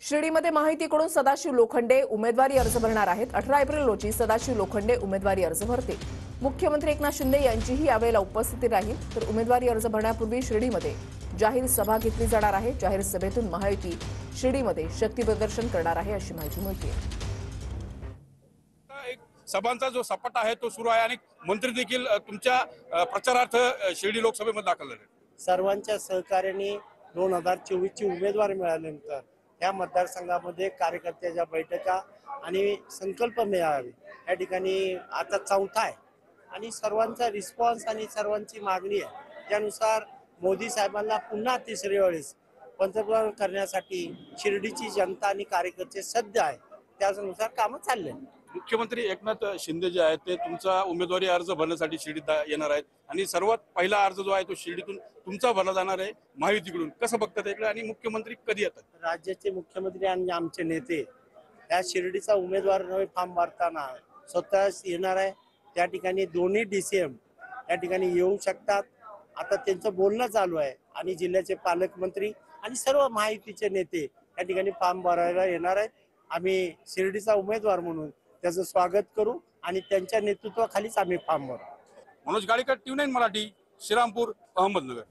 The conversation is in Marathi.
शिर्डीमध्ये माहितीकडून सदाशिव लोखंडे उमेदवारी अर्ज भरणार आहेत। 18 एप्रिल रोजी सदाशिव लोखंडे उमेदवारी अर्ज भरतील। मुख्यमंत्री एकनाथ शिंदे यांचीही यावेळेला उपस्थिती राहील। तर उमेदवारी अर्ज भरण्यापूर्वी शिर्डीमध्ये जाहीर सभा घेतली जाणार आहे। जाहीर सभेतून महायुती शिर्डीमध्ये शक्ती प्रदर्शन करणार आहे अशी माहिती मिळते। सभांचा जो सपाटा आहे तो सुरू आहे आणि मंत्री देखील तुमच्या प्रचारार्थ शिर्डी लोकसभेमध्ये दाखल झाले। सर्वांच्या सहकार्याने 2024 ची उमेदवारी मिळाल्यानंतर या मतदारसंघामध्ये कार्यकर्त्याच्या बैठका आणि संकल्प मेळावे या ठिकाणी आता चौथा आहे आणि सर्वांचा रिस्पॉन्स आणि सर्वांची मागणी आहे। त्यानुसार मोदी साहेबांना पुन्हा तिसऱ्या वेळेस पंतप्रधान करण्यासाठी शिर्डीची जनता आणि कार्यकर्ते सज्ज आहे। त्यानुसार कामं चालले। मुख्यमंत्री एकनाथ शिंदे जे आहेत ते तुमचा उमेदवारी अर्ज भरण्यासाठी शिर्डीत येणार आहेत आणि सर्वात पहिला अर्ज जो आहे तो शिर्डीतून तुमचा भरला जाणार आहे महायुतीकडून। कसं बघतात इकडे आणि मुख्यमंत्री कधी येतात? राज्याचे मुख्यमंत्री आणि आमचे नेते या शिर्डीचा उमेदवार नवे फॉर्म भरताना स्वतः येणार आहे। त्या ठिकाणी दोन्ही DCM या ठिकाणी येऊ शकतात। आता त्यांचं बोलणं चालू आहे आणि जिल्ह्याचे पालकमंत्री आणि सर्व महायुतीचे नेते या ठिकाणी फॉर्म भरायला येणार आहेत। आम्ही शिर्डीचा उमेदवार म्हणून त्याचं स्वागत करू आणि त्यांच्या नेतृत्वाखालीच आम्ही फॉर्म भरू। मनोज गाडीकर, TV9 मराठी, श्रीरामपूर, अहमदनगर।